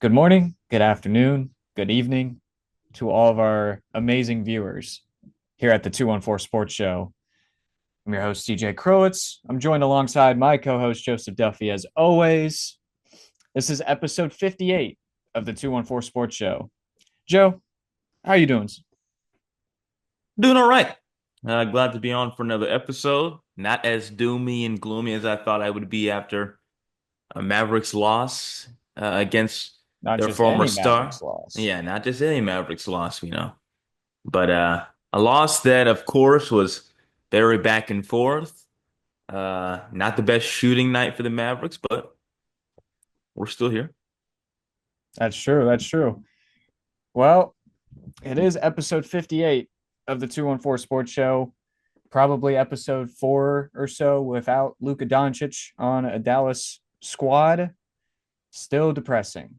Good morning, good afternoon, good evening to all of our amazing viewers here at the 214 Sports Show. I'm your host, TJ Crowitz. I'm joined alongside my co host, Joseph Duffy, as always. This is episode 58 of the 214 Sports Show. Joe, how are you doing? Doing all right. Glad to be on for another episode. Not as doomy and gloomy as I thought I would be after a Mavericks loss against Not their just former any star. Mavericks loss. Yeah, not just any Mavericks loss, but a loss that, of course, was very back and forth. Not the best shooting night for the Mavericks, but we're still here. That's true. That's true. Well, it is episode 58 of the 214 Sports Show. Probably episode four or so without Luka Doncic on a Dallas squad. Still depressing.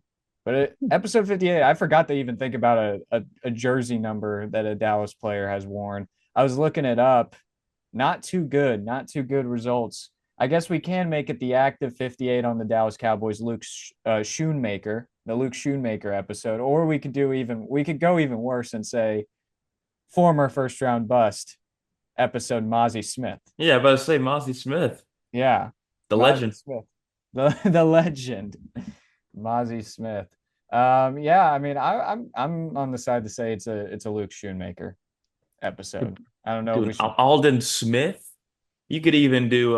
Episode 58, I forgot to even think about a jersey number that a Dallas player has worn. I was looking it up. Not too good. Not too good results. I guess we can make it the active 58 on the Dallas Cowboys Luke Schoonmaker, the Luke Schoonmaker episode, or we could go even worse and say former first round bust episode Mozzie Smith. Yeah, about to say Mozzie Smith, Yeah, the Mozzie legend. Smith, the legend, Mozzie Smith. Yeah, I mean, I'm on the side to say it's a Luke Schoonmaker episode. I don't know if we Dude, should. Alden Smith. You could even do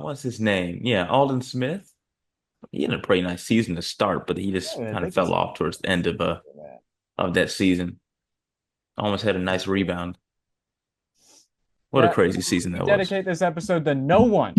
what's his name? Yeah, Alden Smith. He had a pretty nice season to start, but he just Yeah, kind they of fell just off towards the end of that season. Almost had a nice rebound. What a yeah. crazy season We that was. dedicate this episode to no one,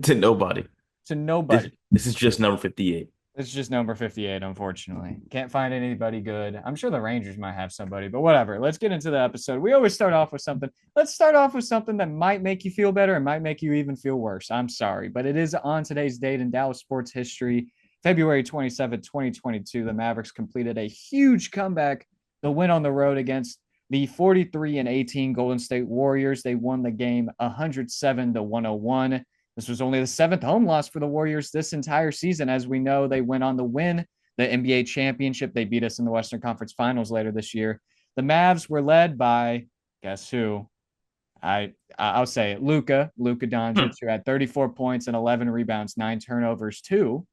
To nobody. to This nobody. this is just number 58. It's just number 58, unfortunately. Can't find anybody good. I'm sure the Rangers might have somebody, but whatever. Let's get into the episode. We always start off with something. Let's start off with something that might make you feel better and might make you even feel worse. I'm sorry, but it is on today's date in Dallas sports history, February 27th, 2022. The Mavericks completed a huge comeback. The win on the road against the 43-18 Golden State Warriors. They won the game 107-101. This was only the seventh home loss for the Warriors this entire season. As we know, they went on to win the NBA championship. They beat us in the Western Conference Finals later this year. The Mavs were led by, guess who? I'll say it, Luka Doncic, Hmm. who had 34 points and 11 rebounds, 9 turnovers too.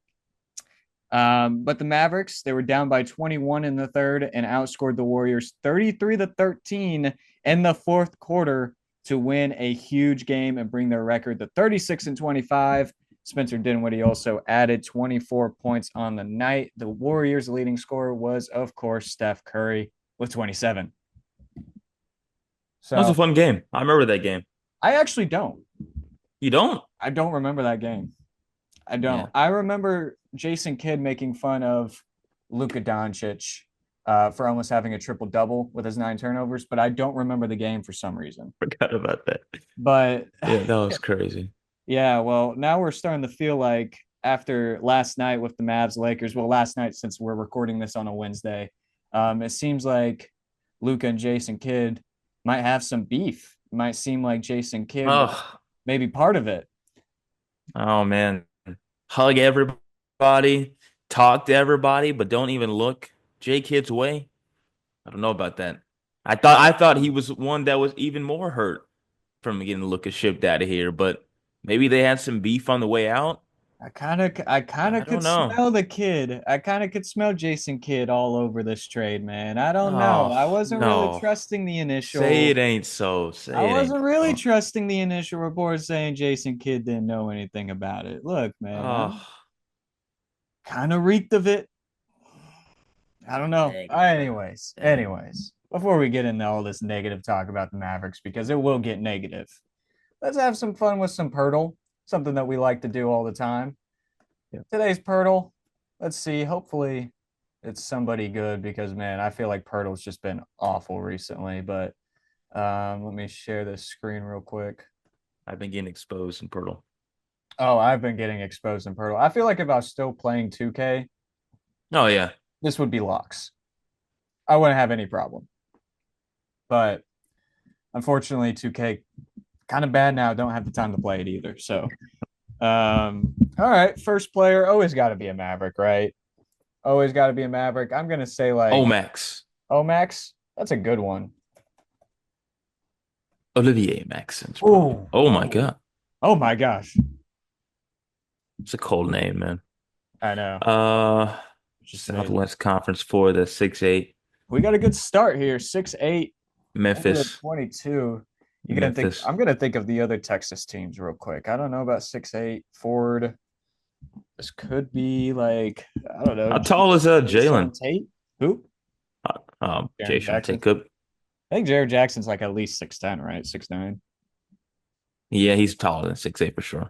But the Mavericks, they were down by 21 in the third and outscored the Warriors 33-13 in the fourth quarter to win a huge game and bring their record to 36-25. Spencer Dinwiddie also added 24 points on the night. The Warriors' leading scorer was, of course, Steph Curry with 27. That was a So fun game. I remember that game. I actually don't. You don't? I don't remember that game. I Yeah. don't. I remember Jason Kidd making fun of Luka Doncic for almost having a triple double with his 9 turnovers, but I don't remember the game for some reason. Forgot about that. But Yeah, that was crazy. yeah, well, now we're starting to feel like after last night with the Mavs Lakers, well, last night since we're recording this on a Wednesday, it seems like Luka and Jason Kidd might have some beef. It might seem like Jason Kidd was Oh, maybe part of it. oh man. Hug everybody, talk to everybody, but don't even look J Kid's way. I don't know about that. I thought he was one that was even more hurt from getting Lucas shipped out of here, but maybe they had some beef on the way out. I kind of I could don't know. smell the kid. I kind of could smell Jason Kidd all over this trade, man. I don't know. Oh I wasn't really no. trusting the Say initial. it ain't so. I Say it ain't wasn't really so. trusting the initial report saying Jason Kidd didn't know anything about it. Look, man, I Oh, kind of reeked of it. I don't know. dang. Anyways, before we get into all this negative talk about the Mavericks, because it will get negative, let's have some fun with some Pirtle, something that we like to do all the time. Yeah. Today's Pirtle, let's see. Hopefully, it's somebody good because man, I feel like Pirtle's just been awful recently. But let me share this screen real quick. I've been getting exposed in Pirtle. Oh, I've been getting exposed in Pirtle. I feel like if I was still playing 2K, Oh yeah. this would be locks. I wouldn't have any problem. But unfortunately, 2K kind of bad now. Don't have the time to play it either. So, all right, first player always got to be a Maverick, right? Always got to be a Maverick. I'm gonna say Oh, like Max. Omax. That's a good one. Olivier Maxence, bro. Oh, Oh my oh, God. oh my gosh. It's a cold name, man. I know. Uh, Just say Southwest Conference for the 6-8. we got a good start here. 6'8" over the Memphis. 22. You gonna think Memphis. I'm gonna think of the other Texas teams real quick. I don't know about 6'8" Ford. This could be like I don't know. How tall is Jason Jalen? Tate. Who? Jay Jaron Sean Jackson. Jacob. I think Jared Jackson's like at least 6'10", right? 6'9". Yeah, he's taller than 6'8" for sure.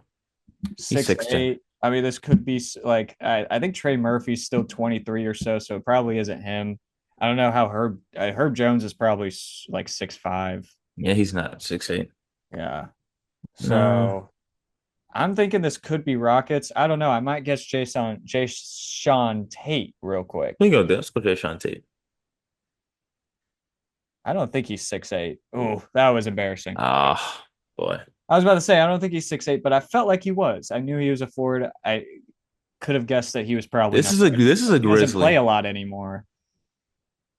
He's Six 6'10". eight. I mean, this could be like I think Trey Murphy's still 23 or so, so it probably isn't him. I don't know how Herb Jones is probably like 6'5". Yeah, he's not 6'8". Yeah. No. So I'm thinking this could be Rockets. I don't know. I might guess Jason Tate real quick. We go there. Let's go Jay Sean Tate. I don't think he's 6'8". Oh, that was embarrassing. Ah, boy. I was about to say I don't think he's 6'8", but I felt like he was. I knew he was a forward. I could have guessed that he was probably This number is a eight. this is a He doesn't play Grizzly. a lot anymore.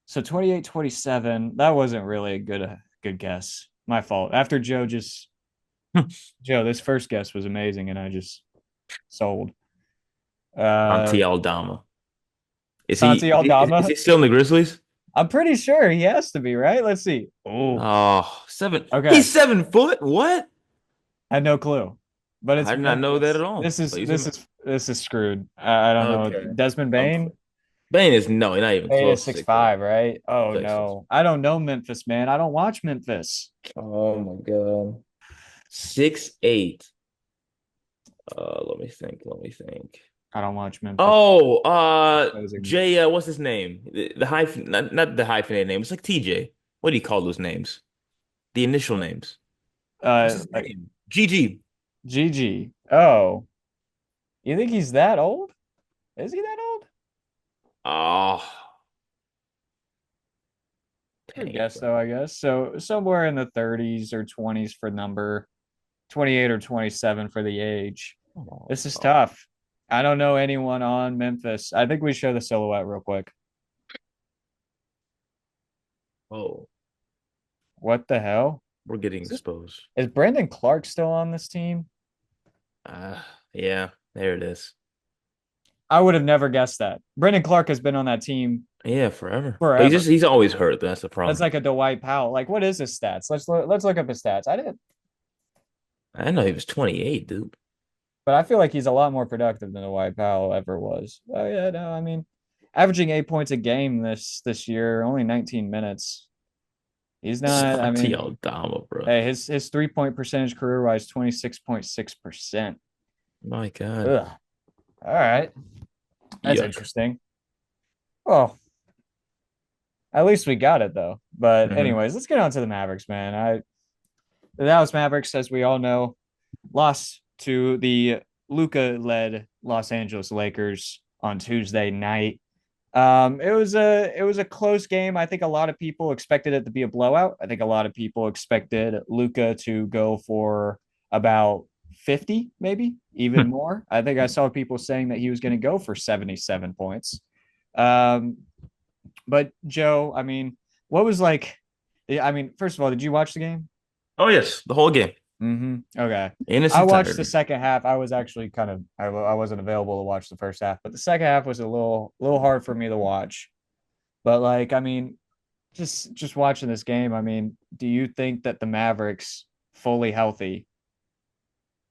So 28-27. That wasn't really a good guess. My fault. After Joe, this first guess was amazing and I just sold. Santi Uh Aldama. Santi Is Aldama. he still in the Grizzlies? I'm pretty sure he has to be, right? Let's see. Oh, Oh, seven. okay. He's 7 foot. What? I had no clue. But it's I did not know that at Memphis. all. So he's This is screwed. I don't know. okay. Desmond Um, Bain? Bane is no, he's not even Bain is close to six 6'8". five, right? Oh He's like 6. no. I don't know Memphis, man. I don't watch Memphis. Oh my God. 6'8". Let me think. Let me think. I don't watch Memphis. Oh, Closing. Jay, what's his name? The hyphen, not the hyphenated name. It's like TJ. What do you call those names? The initial names. What's his Like name? GG. GG. Oh, you think he's that old? Is he that old? Oh, Good dang, guess though, bro. I guess. So somewhere in the 30s or 20s for number, 28 or 27 for the age. Oh, This is oh, tough. I don't know anyone on Memphis. I think we show the silhouette real quick. oh, What the hell? we're getting Is this exposed. is Brandon Clark still on this team? Yeah, there it is. I would have never guessed that. Brandon Clark has been on that team Yeah, forever. But forever. he's always hurt. That's the That's problem. like a Dwight Powell. Like, what is his stats? Let's look up his stats. I didn't, I know he was 28, dude. but I feel like he's a lot more productive than Dwight Powell ever was. Oh yeah, no, I mean, averaging 8 points a game this year, only 19 minutes. He's not. I Santi mean, Aldama, bro. hey, his 3 point percentage career wise 26.6%. My God. Ugh. All right, that's Yuck. interesting. Well, at least we got it though. But Hmm. anyways, let's get on to the Mavericks, man. The Dallas Mavericks, as we all know, lost to the Luka-led Los Angeles Lakers on Tuesday night. It was a close game. I think a lot of people expected it to be a blowout. I think a lot of people expected Luka to go for about 50, maybe even more. I think I saw people saying that he was going to go for 77 points. Um, but Joe, I mean, what was like? I mean, first of all, did you watch the game? Oh yes, the whole game Okay. in its I watched the entirety. second half. I was actually I wasn't available to watch the first half, but the second half was a little hard for me to watch. But like, I mean, just watching this game, I mean, do you think that the Mavericks fully healthy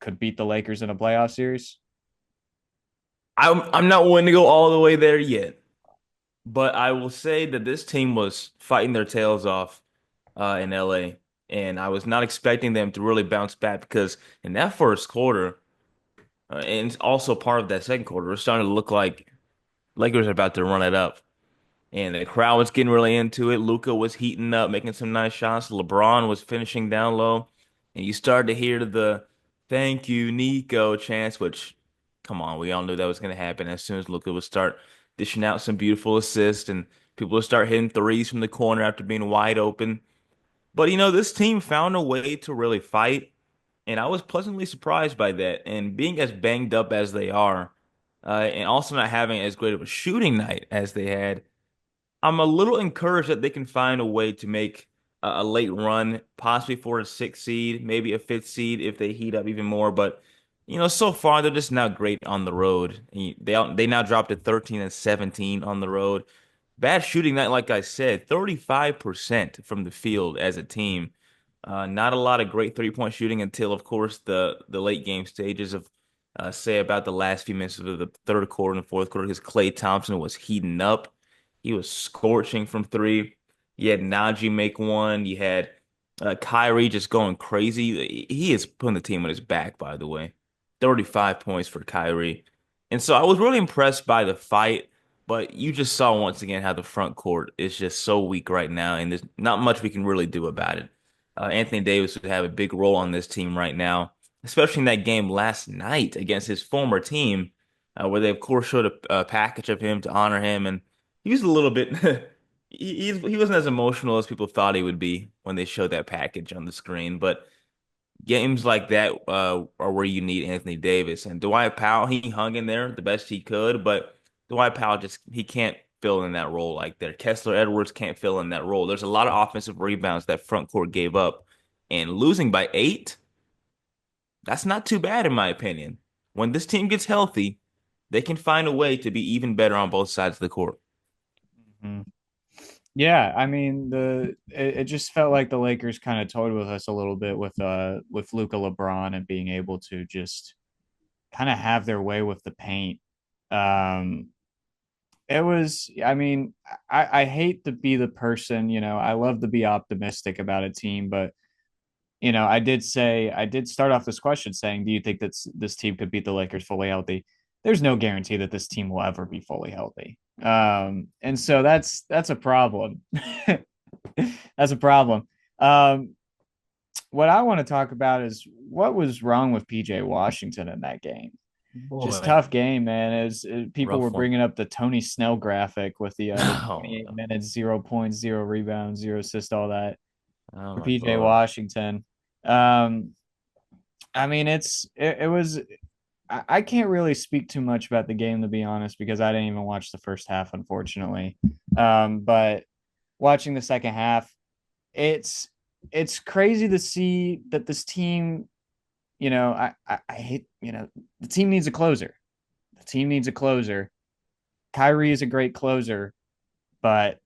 could beat the Lakers in a playoff series? I'm not willing to go all the way there yet, but I will say that this team was fighting their tails off in LA, and I was not expecting them to really bounce back because in that first quarter, and also part of that second quarter, it was starting to look like Lakers are about to run it up. And the crowd was getting really into it. Luka was heating up, making some nice shots. LeBron was finishing down low. And you started to hear the thank you, Nico chants, which, come on, we all knew that was going to happen as soon as Luka would start dishing out some beautiful assists and people would start hitting threes from the corner after being wide open. But, this team found a way to really fight. And I was pleasantly surprised by that. And being as banged up as they are, and also not having as great of a shooting night as they had. I'm a little encouraged that they can find a way to make a late run, possibly for a sixth seed, maybe a fifth seed if they heat up even more. But so far they're just not great on the road. They now dropped to 13 and 17 on the road. Bad shooting night, like I said, 35% from the field as a team. Not a lot of great three-point shooting until, of course, the late game stages of say about the last few minutes of the third quarter and the fourth quarter, because Klay Thompson was heating up. He was scorching from three. You had Najee make one. You had Kyrie just going crazy. He is putting the team on his back, by the way. 35 points for Kyrie. And so I was really impressed by the fight, but you just saw once again how the front court is just so weak right now, and there's not much we can really do about it. Anthony Davis would have a big role on this team right now, especially in that game last night against his former team, where they, of course, showed a package of him to honor him. And he was a little bit, he wasn't as emotional as people thought he would be when they showed that package on the screen. But games like that are where you need Anthony Davis. And Dwight Powell, he hung in there the best he could, but Dwight Powell just he can't fill in that role like that. Kessler Edwards can't fill in that role. There's a lot of offensive rebounds that front court gave up, and losing by 8, that's not too bad in my opinion. When this team gets healthy, they can find a way to be even better on both sides of the court. Mhm. Yeah, I mean it just felt like the Lakers kind of toyed with us a little bit with Luka LeBron and being able to just kind of have their way with the paint. Um, it was, I mean, I hate to be the person, I love to be optimistic about a team, but I did start off this question saying, do you think that this team could beat the Lakers fully healthy? There's no guarantee that this team will ever be fully healthy. And so that's a problem. That's a problem. Um, what I want to talk about is what was wrong with PJ Washington in that game. Just Boy, tough game, man. People were rough one. bringing up the Tony Snell graphic with the Oh, 28 minutes, 0 points, 0 rebounds, 0 assists, all that oh for my PJ God. Washington. Um, I mean, it was. I can't really speak too much about the game to be honest because I didn't even watch the first half, unfortunately. But watching the second half, it's it's crazy to see that this team. I hate. The team needs a closer. The team needs a closer. Kyrie is a great closer, but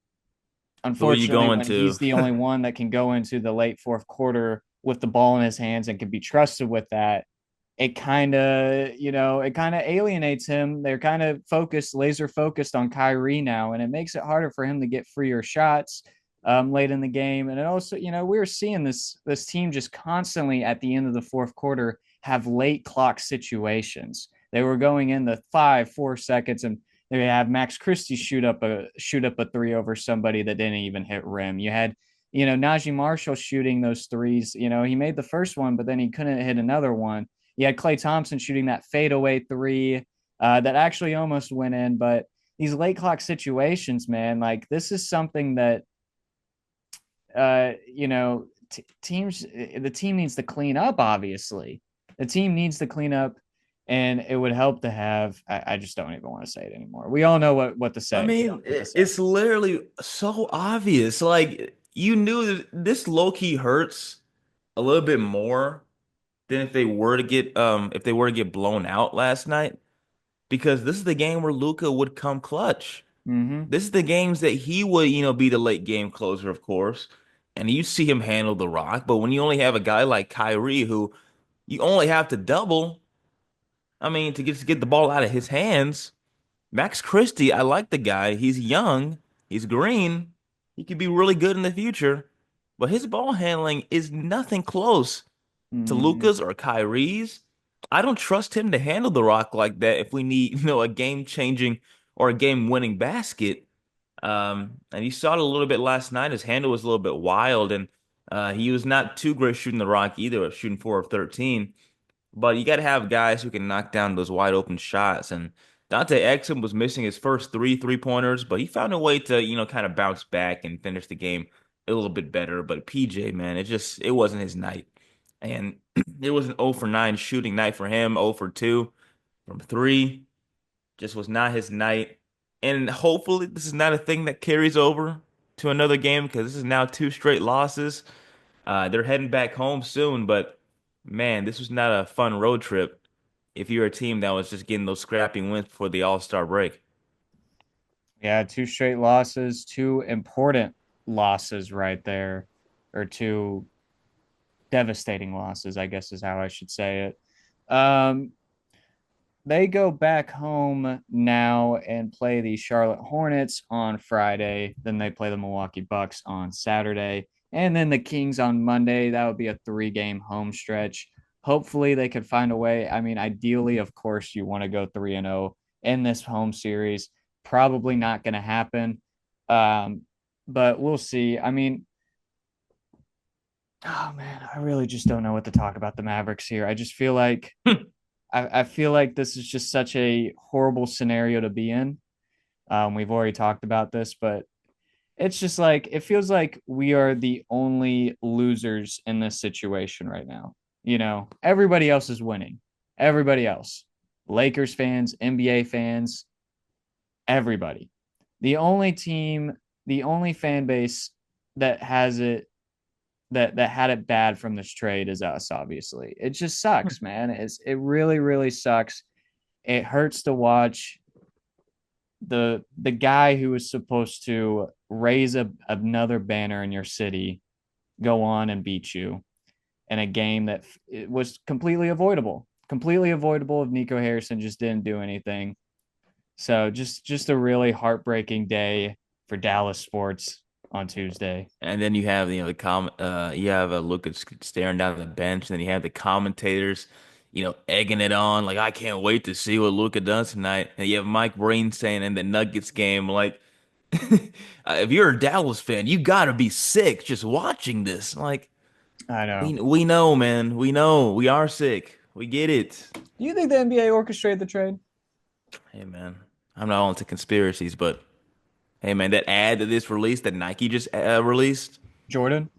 Who are you unfortunately, going when to? he's the only one that can go into the late fourth quarter with the ball in his hands and can be trusted with that, it kind of alienates him. They're kind of laser focused on Kyrie now, and it makes it harder for him to get freer shots late in the game. And it also, we were seeing this team just constantly at the end of the fourth quarter have late clock situations. They were going in the 5, 4 seconds, and they have Max Christie shoot up a three over somebody that didn't even hit rim. You had Najee Marshall shooting those threes. He made the first one, but then he couldn't hit another one. You had Klay Thompson shooting that fadeaway three that actually almost went in. But these late clock situations, man, like this is something that the team needs to clean up. Obviously, the team needs to clean up, and it would help to have. I just don't even want to say it anymore. We all know what to I say. We all mean, know what to say. it's literally so obvious. Like you knew that this low key hurts a little bit more than if they were to get blown out last night, because this is the game where Luka would come clutch. Mm-hmm. This is the games that he would, be the late game closer, of course, and you see him handle the rock. But when you only have a guy like Kyrie who you only have to double, I mean, to get the ball out of his hands. Max Christie, I like the guy. He's young, he's green, he could be really good in the future, but his ball handling is nothing close to Mm-hmm. Luka's or Kyrie's. I don't trust him to handle the rock like that if we need, a game-changing or a game-winning basket. And you saw it a little bit last night. His handle was a little bit wild, and he was not too great shooting the rock either, shooting 4 of 13. But you got to have guys who can knock down those wide open shots. And Dante Exum was missing his first three-pointers, but he found a way to, kind of bounce back and finish the game a little bit better. But PJ, man, it wasn't his night. And it was an 0 for 9 shooting night for him, 0 for 2 from three. just was not his night. And hopefully this is not a thing that carries over to another game because this is now two straight losses. They're heading back home soon, but man, this was not a fun road trip if you're a team that was just getting those scrappy wins before the All-Star break. Yeah, two straight losses, two important losses right there, or two devastating losses, I guess is how I should say it. They go back home now and play the Charlotte Hornets on Friday. Then they play the Milwaukee Bucks on Saturday. And then the Kings on Monday. That would be a 3 game home stretch. Hopefully, they could find a way. I mean, ideally, of course, you want to go 3-0 in this home series. Probably not going to happen. But we'll see. I mean, oh man, I really just don't know what to talk about the Mavericks here. I just feel like I feel like this is just such a horrible scenario to be in. We've already talked about this, but it's just like it feels like we are the only losers in this situation right now. Everybody else is winning. Everybody else, Lakers fans, NBA fans, everybody. The only team, the only fan base that has it that had it bad from this trade is us. Obviously, it just sucks, man. It really really sucks. It hurts to watch the guy who was supposed to raise another banner in your city go on and beat you in a game that it was completely avoidable if Nico Harrison just didn't do anything. So just a really heartbreaking day for Dallas sports on Tuesday. And then you have, you have a Luka staring down the bench, and then you have the commentators, egging it on, like, I can't wait to see what Luka does tonight. And you have Mike Breen saying in the Nuggets game, like, if you're a Dallas fan, you gotta be sick just watching this. Like, I know. we know, man. We know. We are sick. We get it. Do you think the NBA orchestrated the trade? Hey, man. I'm not all into conspiracies, but hey, man, that ad that this released, that Nike just released. Jordan?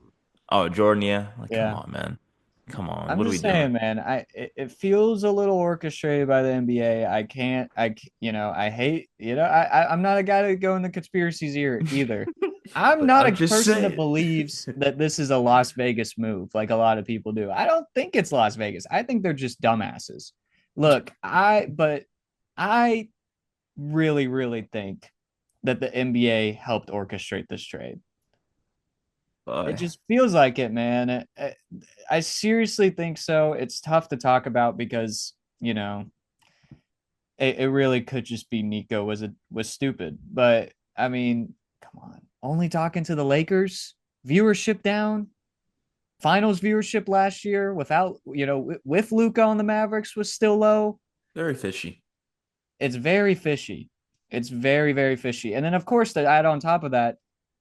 Oh, Jordan, yeah. Like, come Yeah. on, man. Come on. I'm What are we just doing? saying, man. It feels a little orchestrated by the NBA. I can't. I hate. I'm not a guy to go in the conspiracies here either. I'm But not I'm a just person that saying. believes that this is a Las Vegas move, like a lot of people do. I don't think it's Las Vegas. I think they're just dumbasses. Look, I really, really think that the NBA helped orchestrate this trade. It Boy, just feels like it, man. I seriously think so. It's tough to talk about because it really could just be Nico was stupid. But I mean, come on, only talking to the Lakers, viewership down, finals viewership last year without with Luka on the Mavericks was still low. very fishy. It's very fishy. It's very, very fishy. And then, of course, to add on top of that,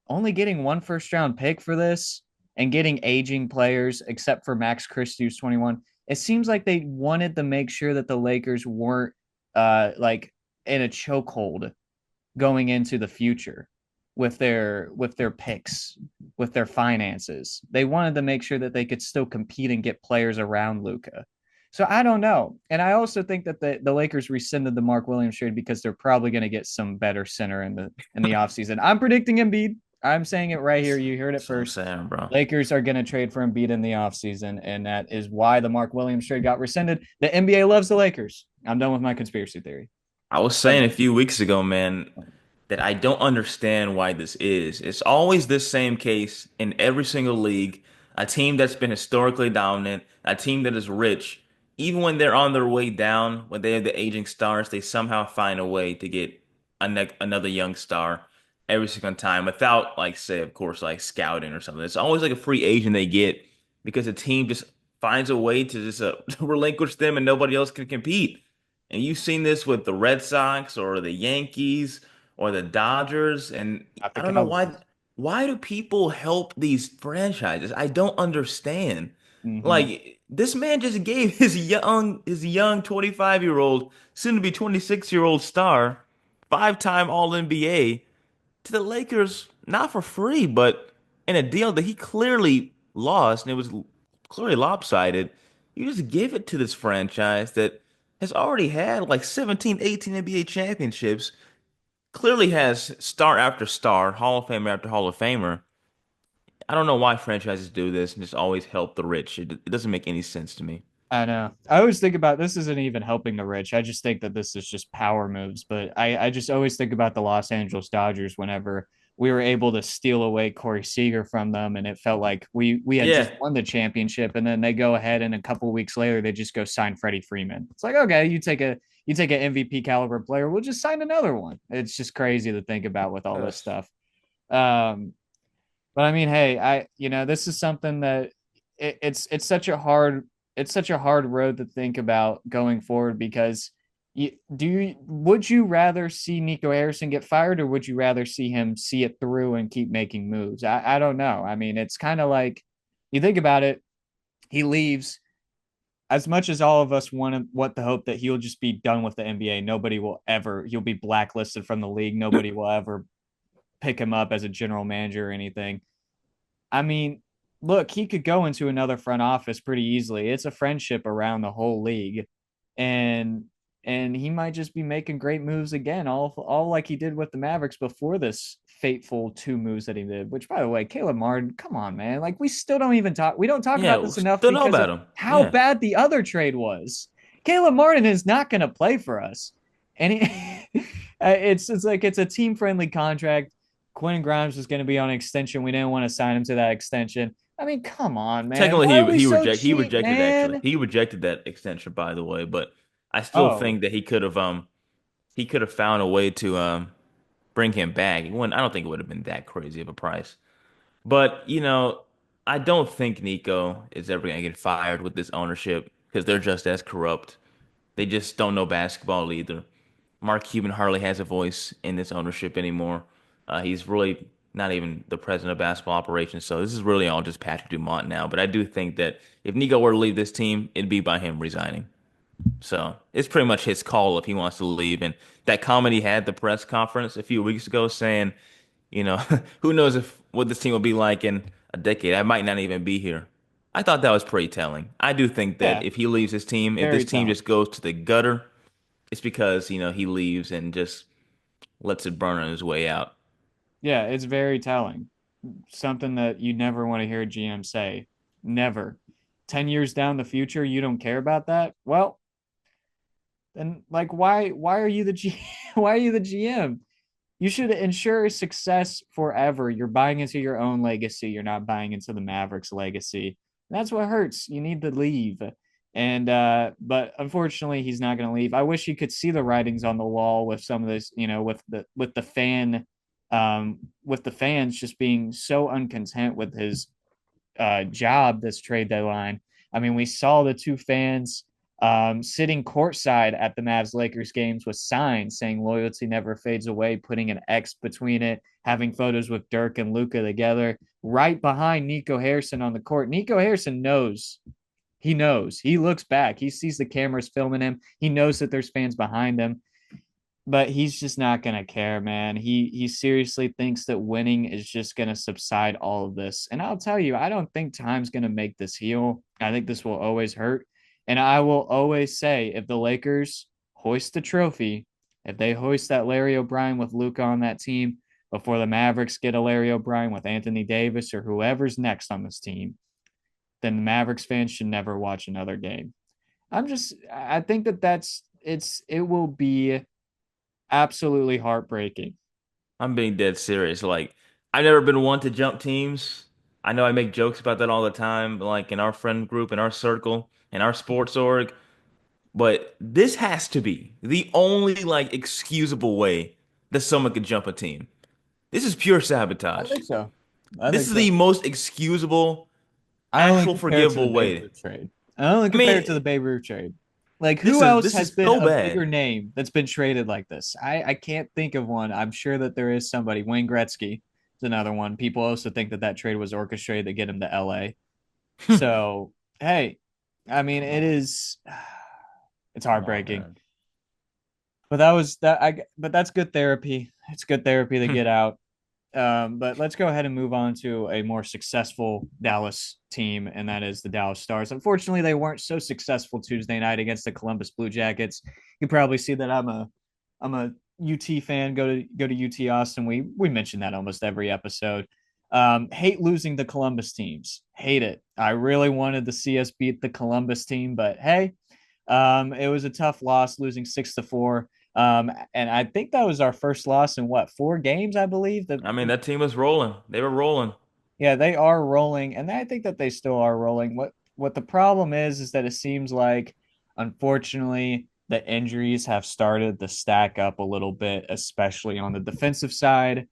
only getting one first round pick for this and getting aging players, except for Max Christie, who's 21, it seems like they wanted to make sure that the Lakers weren't like in a chokehold going into the future with their picks, with their finances. They wanted to make sure that they could still compete and get players around Luka. So I don't know. And I also think that the Lakers rescinded the Mark Williams trade because they're probably going to get some better center in the offseason. I'm predicting Embiid. I'm saying it right here. You heard it That's what I'm first. saying, bro. Lakers are going to trade for Embiid in the offseason, and that is why the Mark Williams trade got rescinded. The NBA loves the Lakers. I'm done with my conspiracy theory. I was saying a few weeks ago, man, that I don't understand why this is. It's always this same case in every single league. A team that's been historically dominant, a team that is rich, even when they're on their way down, when they have the aging stars, they somehow find a way to get another young star every single time without, like, say, of course, like scouting or something. It's always like a free agent they get because the team just finds a way to just relinquish them and nobody else can compete. And you've seen this with the Red Sox or the Yankees or the Dodgers, and Not the I don't know Cowboys. why do people help these franchises? I don't understand. Mm-hmm. Like, this man just gave his young 25-year-old, soon to be 26-year-old star, five-time All NBA to the Lakers, not for free, but in a deal that he clearly lost and it was clearly lopsided. You just give it to this franchise that has already had like 17, 18 NBA championships. Clearly has star after star, Hall of Famer after Hall of Famer. I don't know why franchises do this and just always help the rich. It doesn't make any sense to me. I know. I always think about this isn't even helping the rich. I just think that this is just power moves. But I just always think about the Los Angeles Dodgers whenever we were able to steal away Corey Seager from them, and it felt like we had just Yeah, won the championship, and then they go ahead and a couple weeks later they just go sign Freddie Freeman. It's like, okay, you take an MVP caliber player, we'll just sign another one. It's just crazy to think about with all this yes. stuff. Um, but I mean, hey, this is something that it's such a hard road to think about going forward because would you rather see Nico Harrison get fired or would you rather see him see it through and keep making moves? I don't know. I mean, it's kind of like you think about it, he leaves as much as all of us want the hope that he'll just be done with the NBA. Nobody will ever he'll be blacklisted from the league. Nobody will ever pick him up as a general manager or anything. I mean, look, he could go into another front office pretty easily. It's a friendship around the whole league, and he might just be making great moves again, all like he did with the Mavericks before this fateful two moves that he did. Which, by the way, Caleb Martin, come on, man, like we still don't even talk. We don't talk Yeah, about we this enough still know because about of him. how Yeah. bad the other trade was. Caleb Martin is not going to play for us, and it's like it's a team friendly contract. Quentin Grimes was going to be on an extension. We didn't want to sign him to that extension. I mean, come on, man. Technically, Why are we so he cheap, rejected actually. man? He rejected that extension, by the way. But I still Oh, think that he could have found a way to bring him back. I don't think it would have been that crazy of a price. But I don't think Nico is ever gonna get fired with this ownership because they're just as corrupt. They just don't know basketball either. Mark Cuban hardly has a voice in this ownership anymore. He's really not even the president of basketball operations. So this is really all just Patrick Dumont now. But I do think that if Nico were to leave this team, it'd be by him resigning. So it's pretty much his call if he wants to leave. And that comment he had at the press conference a few weeks ago saying, you know, who knows if what this team will be like in a decade. I might not even be here. I thought that was pretty telling. I do think that yeah, if he leaves his team, if this very team telling. just goes to the gutter, it's because, he leaves and just lets it burn on his way out. Yeah, it's very telling. Something that you never want to hear a GM say. Never. 10 years down the future, you don't care about that? Well, then like why are you the G why are you the GM? You should ensure success forever. You're buying into your own legacy. You're not buying into the Mavericks legacy. That's what hurts. You need to leave. And but unfortunately he's not going to leave. I wish you could see the writings on the wall with some of this, with the fans just being so uncontent with his job this trade deadline. I mean, we saw the two fans sitting courtside at the Mavs Lakers games with signs saying loyalty never fades away, putting an X between it, having photos with Dirk and Luka together, right behind Nico Harrison on the court. Nico Harrison knows. He knows. He looks back. He sees the cameras filming him. He knows that there's fans behind him, but he's just not gonna care, man. He seriously thinks that winning is just gonna subside all of this. And I'll tell you, I don't think time's gonna make this heal. I think this will always hurt. And I will always say, if the Lakers hoist the trophy, if they hoist that Larry O'Brien with Luka on that team before the Mavericks get a Larry O'Brien with Anthony Davis or whoever's next on this team, then the Mavericks fans should never watch another game. I think that it will be absolutely heartbreaking. I'm being dead serious. Like, I've never been one to jump teams. I know I make jokes about that all the time, like in our friend group, in our circle, in our sports org. But this has to be the only like excusable way that someone could jump a team. This is pure I sabotage. think so. I This think is so. the most excusable, I only actual compare it to the forgivable Babe way. Ruth trade. I only I compare it to the mean, Babe Ruth trade. Like who else this has is been so a bigger bad. name that's been traded like this? I can't think of one. I'm sure that there is somebody. Wayne Gretzky is another one. People also think that that trade was orchestrated to get him to LA. So hey, I mean Come it on. is. It's Come on, heartbreaking. man. But that was that. But that's good therapy. It's good therapy to get out. But let's go ahead and move on to a more successful Dallas team, and that is the Dallas Stars. Unfortunately, they weren't so successful Tuesday night against the Columbus Blue Jackets. You probably see that I'm a UT fan. Go to UT Austin. We mention that almost every episode. Hate losing the Columbus teams. Hate it. I really wanted to see us beat the Columbus team, but hey, it was a tough loss, losing 6-4. And I think that was our first loss in what, 4 games, I believe. I mean, that team was rolling. They were rolling. Yeah, they are rolling, and I think that they still are rolling. What the problem is that it seems like, unfortunately, the injuries have started to stack up a little bit, especially on the defensive side.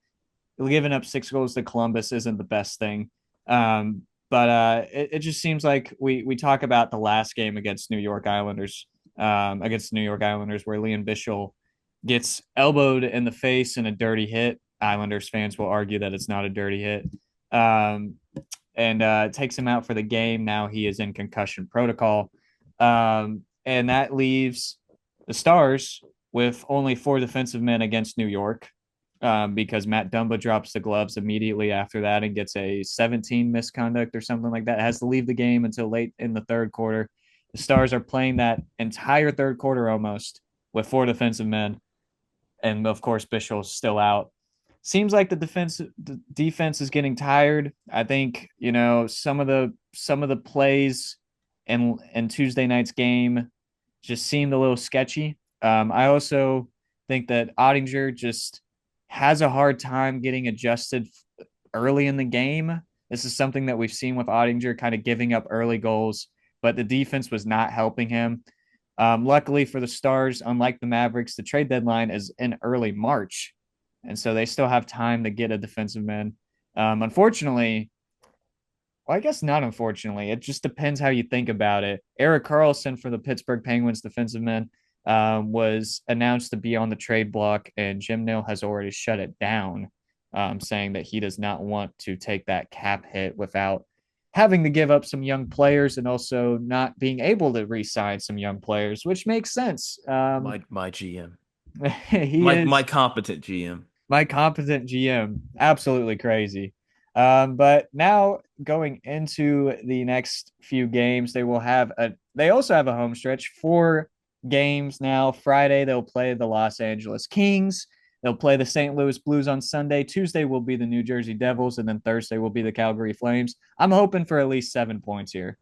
Giving up 6 goals to Columbus isn't the best thing. But it just seems like we talk about the last game against New York Islanders, where Liam Bichel gets elbowed in the face in a dirty hit. Islanders fans will argue that it's not a dirty hit. Um, and takes him out for the game. Now he is in concussion protocol. And that leaves the Stars with only 4 defensive men against New York, because Matt Dumba drops the gloves immediately after that and gets a 17 misconduct or something like that. Has to leave the game until late in the third quarter. The Stars are playing that entire third quarter almost with 4 defensive men, and of course Bishel's still out. Seems like the defense is getting tired. I think some of the plays in Tuesday night's game just seemed a little sketchy. I also think that Ottinger just has a hard time getting adjusted early in the game. This is something that we've seen with Ottinger, kind of giving up early goals, but the defense was not helping him. Luckily for the Stars, unlike the Mavericks, the trade deadline is in early March, and so they still have time to get a defensive man. Unfortunately, well, I guess not unfortunately. It just depends how you think about it. Erik Karlsson for the Pittsburgh Penguins defensive man was announced to be on the trade block, and Jim Nill has already shut it down, saying that he does not want to take that cap hit without having to give up some young players and also not being able to re-sign some young players, which makes sense. My GM. He My is competent GM. my competent GM. Absolutely crazy. But now going into the next few games, they also have a home stretch, 4 games now. Friday they'll play the Los Angeles Kings. They'll play the St. Louis Blues on Sunday. Tuesday will be the New Jersey Devils, and then Thursday will be the Calgary Flames. I'm hoping for at least 7 points here.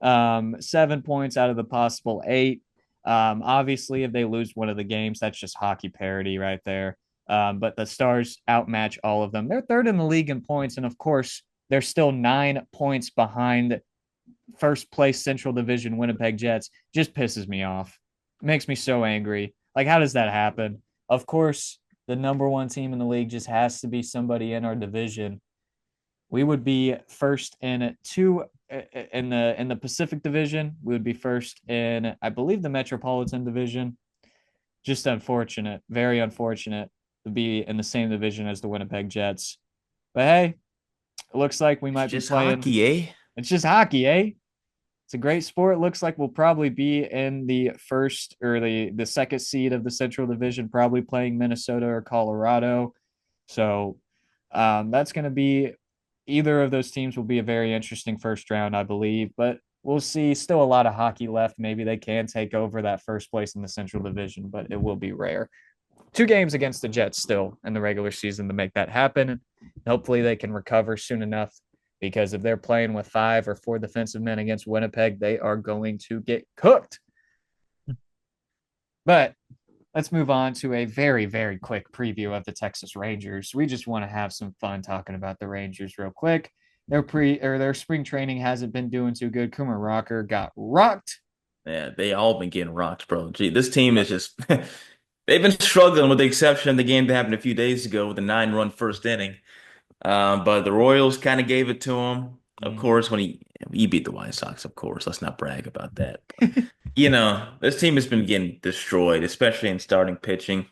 7 points out of the possible 8. Obviously, if they lose one of the games, that's just hockey parity right there. But the Stars outmatch all of them. They're third in the league in points, and of course, they're still 9 points behind first place Central Division Winnipeg Jets. Just pisses me off. It makes me so angry. Like, how does that happen? Of course, the number one team in the league just has to be somebody in our division. We would be first in the Pacific Division. We would be first in, I believe, the Metropolitan Division. Just unfortunate, very unfortunate to be in the same division as the Winnipeg Jets. But hey, it looks like we It's might be just playing. hockey, eh? It's just hockey, eh? It's a great sport. It looks like we'll probably be in the first or the second seed of the Central Division, probably playing Minnesota or Colorado. So that's going to be either of those teams will be a very interesting first round, I believe. But we'll see. Still a lot of hockey left. Maybe they can take over that first place in the Central Division, but it will be rare. 2 games against the Jets still in the regular season to make that happen. Hopefully they can recover soon enough, because if they're playing with 5 or 4 defensive men against Winnipeg, they are going to get cooked. But let's move on to a very, very quick preview of the Texas Rangers. We just want to have some fun talking about the Rangers real quick. Their spring training hasn't been doing too good. Coomer Rocker got rocked. Yeah, they all been getting rocked, bro. Gee, this team is just they've been struggling with the exception of the game that happened a few days ago with the 9-run first inning. But the Royals kind of gave it to him. Of Mm-hmm. course, when he beat the White Sox, of course. Let's not brag about that. This team has been getting destroyed, especially in starting pitching.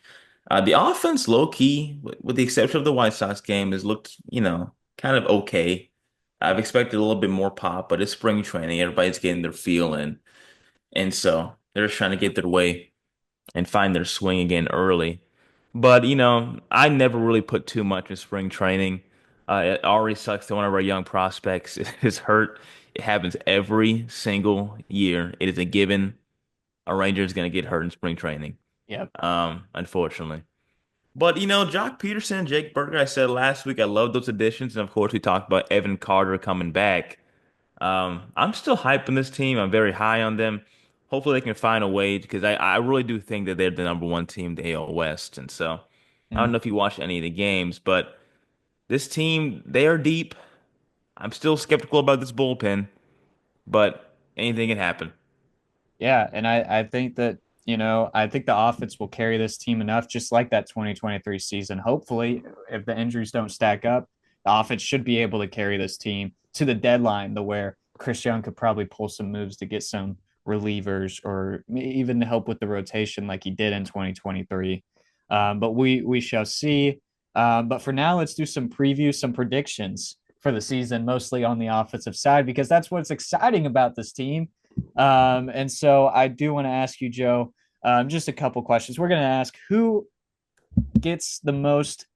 The offense, low key, with the exception of the White Sox game, has looked, kind of okay. I've expected a little bit more pop, but it's spring training. Everybody's getting their feel in. And so they're just trying to get their way and find their swing again early. But, I never really put too much in spring training. It already sucks that one of our young prospects is hurt. It happens every single year. It is a given. A Ranger is going to get hurt in spring training, Yep. unfortunately. But, Jock Peterson, Jake Burger, I said last week, I love those additions. And of course, we talked about Evan Carter coming back. I'm still hyping this team. I'm very high on them. Hopefully they can find a way because I really do think that they're the number one team in the AL West. And so I don't Mm. know if you watched any of the games, but this team, they are deep. I'm still skeptical about this bullpen, but anything can happen. Yeah, and I think that, I think the offense will carry this team enough, just like that 2023 season. Hopefully, if the injuries don't stack up, the offense should be able to carry this team to the deadline, to where Chris Young could probably pull some moves to get some relievers or even help with the rotation like he did in 2023. But we shall see. But for now, let's do some previews, some predictions for the season, mostly on the offensive side, because that's what's exciting about this team. And so I do want to ask you, Joe, just a couple questions. We're going to ask who gets the most.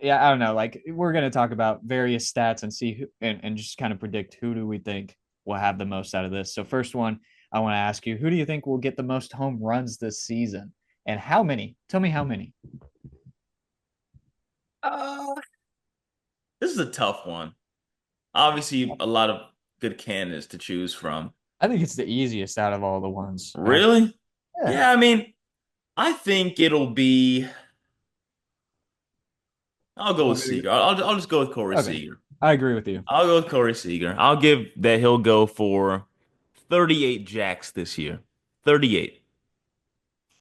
Yeah, I don't know. Like, we're going to talk about various stats and see who, and just kind of predict who do we think will have the most out of this. So first one, I want to ask you, who do you think will get the most home runs this season, and how many? Tell me how many. Uh, this is a tough one. Obviously, a lot of good candidates to choose from. I think it's the easiest out of all the ones. Really? Yeah. Yeah, I mean, I think it'll be. I'll You go with want me to Seager. I'll just go with Corey go? Okay, Seager. I agree with you. I'll go with Corey Seager. I'll give that he'll go for 38 jacks this year. 38.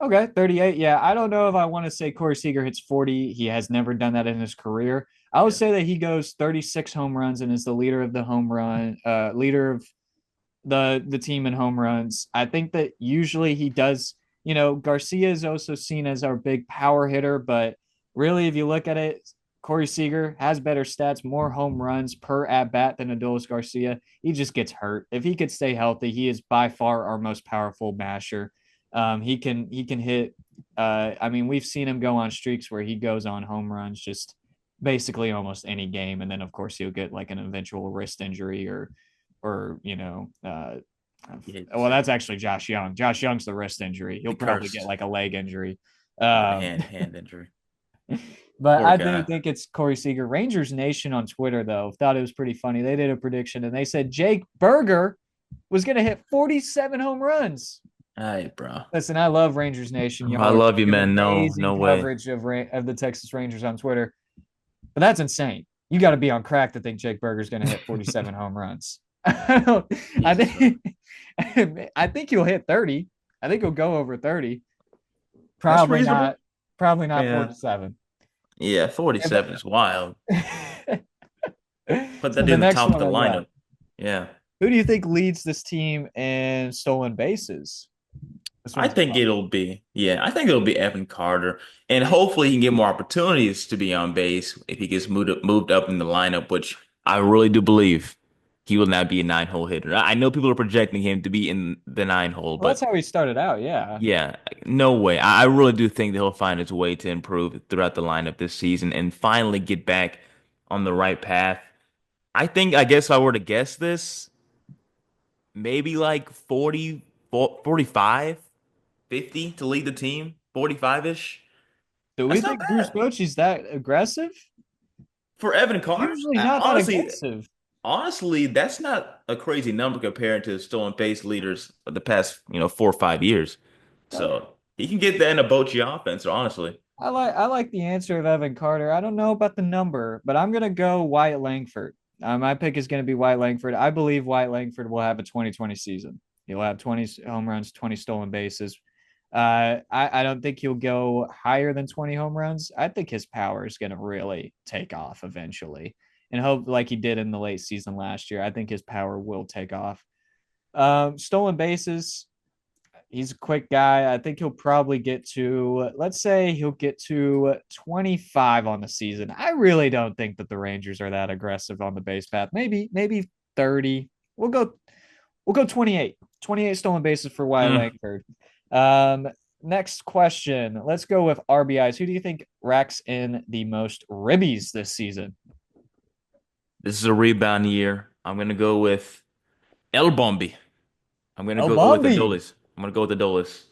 Okay, 38. Yeah, I don't know if I want to say Corey Seager hits 40. He has never done that in his career. I would Yeah. say that he goes 36 home runs and is the leader of the home run, leader of the team in home runs. I think that usually he does, Garcia is also seen as our big power hitter, but really, if you look at it, Corey Seager has better stats, more home runs per at bat than Adolis Garcia. He just gets hurt. If he could stay healthy, he is by far our most powerful masher. He can hit. I mean, we've seen him go on streaks where he goes on home runs just basically almost any game, and then of course he'll get like an eventual wrist injury or well, It's that's actually Josh Young. Josh Young's the wrist injury. He'll the probably get curse. like a leg injury. Yeah, the Um, hand injury. but Poor I do guy. think it's Corey Seager. Rangers Nation on Twitter, though, thought it was pretty funny. They did a prediction and they said Jake Berger was going to hit 47 home runs. Hey, bro. Listen, I love Rangers Nation. I Y'all love you, give man. No, amazing no way. coverage of the Texas Rangers on Twitter. But that's insane. You got to be on crack to think Jake Berger's going to hit 47 home runs. I Jesus, bro. think I think he'll hit 30. I think he'll go over 30. That's Probably reasonable. not. Probably not Yeah. 47. Yeah, If 47 is wild. Put so that the in the next top of one the I got. lineup. Yeah. Who do you think leads this team in stolen bases? This I one's a think tough it'll be, yeah, I think it'll be Evan Carter. And hopefully he can get more opportunities to be on base if he gets moved up in the lineup, which I really do believe he will not be a nine-hole hitter. I know people are projecting him to be in the nine hole, Well, that's but how he started out. Yeah. yeah, no way. I really do think that he'll find his way to improve throughout the lineup this season and finally get back on the right path. I guess if I were to guess this, maybe like 40, 45, 50 to lead the team, 45-ish. Do we That's not think Bruce bad. Bochy's that aggressive? For Evan He's Carter, usually not that honestly, aggressive. honestly, that's not a crazy number compared to stolen base leaders of the past, 4 or 5 years. Okay. So he can get that in a Bochy offense, honestly. I like the answer of Evan Carter. I don't know about the number, but I'm gonna go Wyatt Langford. My pick is gonna be Wyatt Langford. I believe Wyatt Langford will have a 2020 season. He'll have 20 home runs, 20 stolen bases. I don't think he'll go higher than 20 home runs. I think his power is gonna really take off eventually, and hope like he did in the late season last year. I think his power will take off. Stolen bases, he's a quick guy. I think he'll probably get to, let's say he'll get to 25 on the season. I really don't think that the Rangers are that aggressive on the base path. Maybe 30. We'll go 28. 28 stolen bases for Wyatt Mm, Langford. Um, Next question. Let's go with RBIs. Who do you think racks in the most ribbies this season? This is a rebound year. I'm gonna go with El Bombi. I'm gonna El go with Bombi. Adolis. I'm gonna go with Adolis.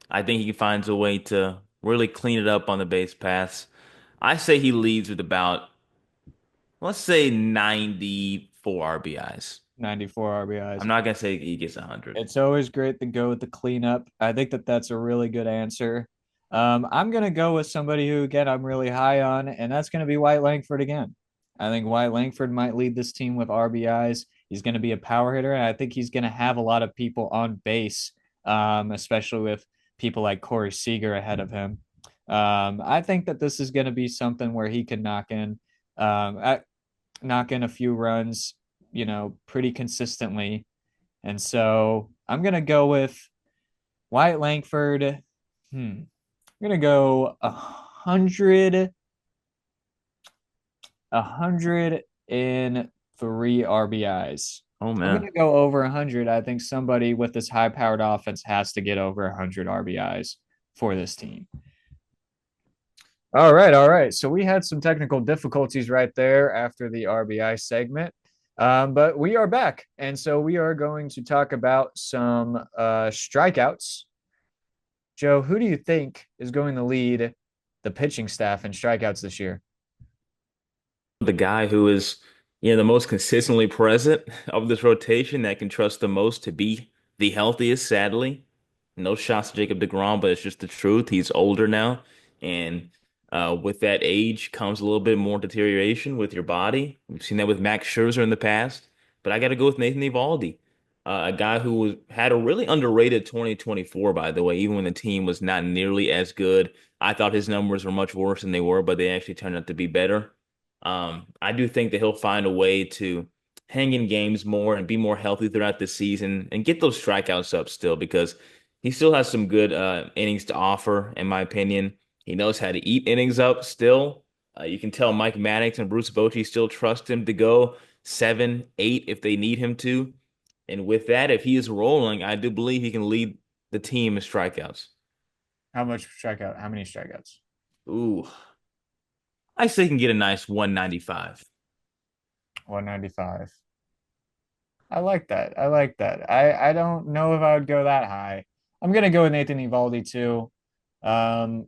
I think he finds a way to really clean it up on the base paths. I say he leads with about, let's say 94 RBIs. 94 I'm RBIs. not gonna say he gets 100. It's always great to go with the cleanup. I think that that's a really good answer. I'm going to go with somebody who, again, I'm really high on, and that's going to be White Langford again. I think White Langford might lead this team with RBIs. He's going to be a power hitter, and I think he's going to have a lot of people on base, especially with people like Corey Seager ahead of him. I think that this is going to be something where he can um, knock in a few runs, pretty consistently, and so I'm gonna go with Wyatt Langford. I'm gonna go 103 RBIs. Oh I'm man. gonna go over 100. I think somebody with this high-powered offense has to get over 100 RBIs for this team. All right, all right. So we had some technical difficulties right there after the RBI segment. But we are back. And so we are going to talk about some strikeouts. Joe, who do you think is going to lead the pitching staff in strikeouts this year? The guy who is, the most consistently present of this rotation that can trust the most to be the healthiest, sadly. No shots to Jacob deGrom, but it's just the truth. He's older now, and with that age comes a little bit more deterioration with your body. We've seen that with Max Scherzer in the past, but I got to go with Nathan Eovaldi, a guy who had a really underrated 2024, by the way, even when the team was not nearly as good. I thought his numbers were much worse than they were, but they actually turned out to be better. I do think that he'll find a way to hang in games more and be more healthy throughout the season and get those strikeouts up still because he still has some good innings to offer, in my opinion. He knows how to eat innings up still. You can tell Mike Maddox and Bruce Bochy still trust him to go 7, 8 if they need him to. And with that, if he is rolling, I do believe he can lead the team in strikeouts. How much strikeout? How many strikeouts? Ooh, I say he can get a nice 195. 195. I like that. I like that. I don't know if I would go that high. I'm gonna go with Nathan Evaldi too. Um,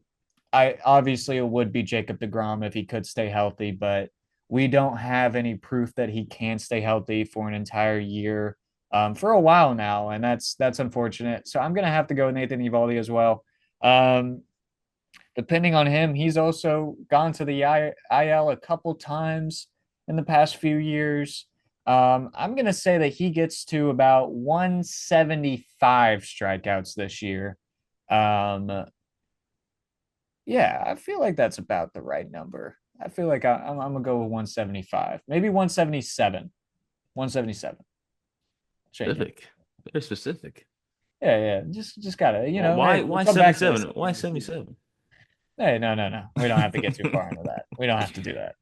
I obviously it would be Jacob deGrom if he could stay healthy, but we don't have any proof that he can stay healthy for an entire year for a while now, and that's unfortunate. So I'm gonna have to go with Nathan Evaldi as well. Um, Depending on him, he's also gone to the IL a couple times in the past few years. I'm going to say that he gets to about 175 strikeouts this year. Um, yeah, I feel like that's about the right number. I feel like I'm going to go with 175, maybe 177. 177. Shake it. Specific. Very specific. Yeah, yeah. Just gotta, Why hey, we'll why come back to this 77? at the Why end of the season. 77? Hey, no, no, no. We don't have to get too far into that. We don't have to do that.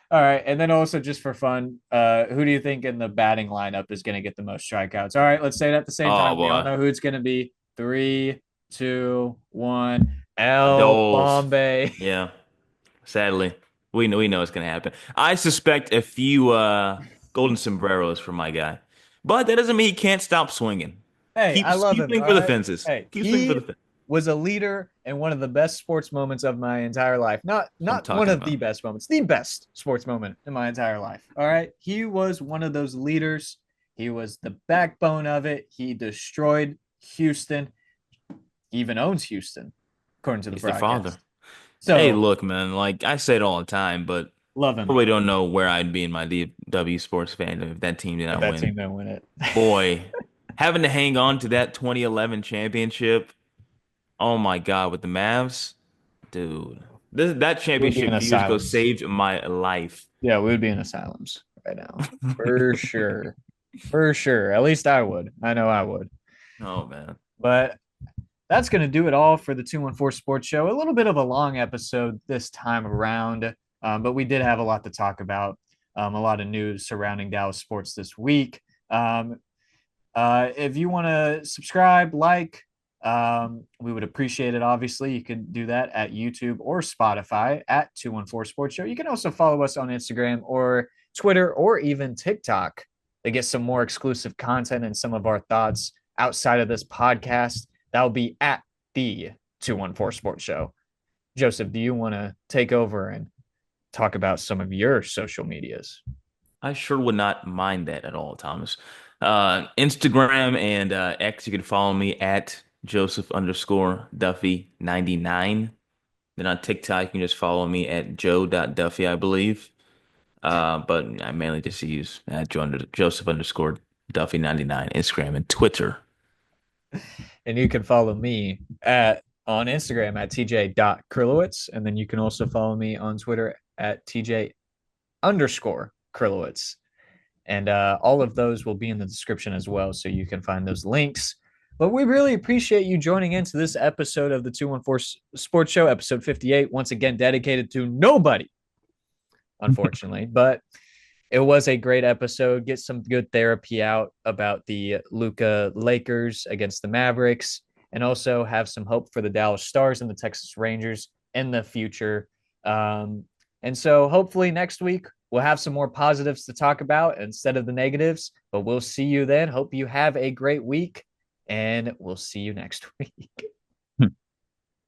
All right. And then also just for fun, who do you think in the batting lineup is going to get the most strikeouts? All right, let's say it at the same Oh time. We all boy. know who it's going to be. Three, two, one. El Doles. Bombay. Yeah. Sadly. We know it's gonna happen. I suspect a few golden sombreros for my guy. But that doesn't mean he can't stop swinging. Hey, Keep I love keep him. swinging All for the right. fences. Hey, Keep swinging for he the fence. was a leader and one of the best sports moments of my entire life. Not I'm not one talking of the about. best moments, the best sports moment in my entire life. All right. He was one of those leaders. He was the backbone of it. He destroyed Houston. He even owns Houston, according to the He's the father. broadcast. Hey, So look, man, like I say it all the time, but love I him. really don't know where I'd be in my DW sports fandom if that team did If not that win. team didn't win it. Boy, having to hang on to that 2011 championship. Oh my God, with the Mavs, dude, that We'd be in championship a few years ago asylums. saved my life. Yeah, we would be in asylums right now. For sure. For sure. At least I would. I know I would. Oh man, But that's going to do it all for the 214 Sports Show. A little bit of a long episode this time around, but we did have a lot to talk about, a lot of news surrounding Dallas sports this week. Um, If you want to subscribe, like, we would appreciate it. Obviously, you can do that at YouTube or Spotify at 214 Sports Show. You can also follow us on Instagram or Twitter or even TikTok to get some more exclusive content and some of our thoughts outside of this podcast. That will be at the 214 Sports Show. Joseph, do you want to take over and talk about some of your social medias? I sure would not mind that at all, Thomas. Instagram and X, you can follow me at Joseph underscore Duffy 99. Then on TikTok, you can just follow me at Joe.Duffy, I believe. But I mainly just use Joseph underscore Duffy 99, Instagram and Twitter. And you can follow me at on Instagram at tj.krillowitz. And then you can also follow me on Twitter at tj underscore Krillowitz. And all of those will be in the description as well. So you can find those links. But we really appreciate you joining into this episode of the 214 Sports Show, episode 58, once again dedicated to nobody, unfortunately. But it was a great episode. Get some good therapy out about the Luka Lakers against the Mavericks, and also have some hope for the Dallas Stars and the Texas Rangers in the future. And so hopefully next week we'll have some more positives to talk about instead of the negatives, but we'll see you then. Hope you have a great week, and we'll see you next week.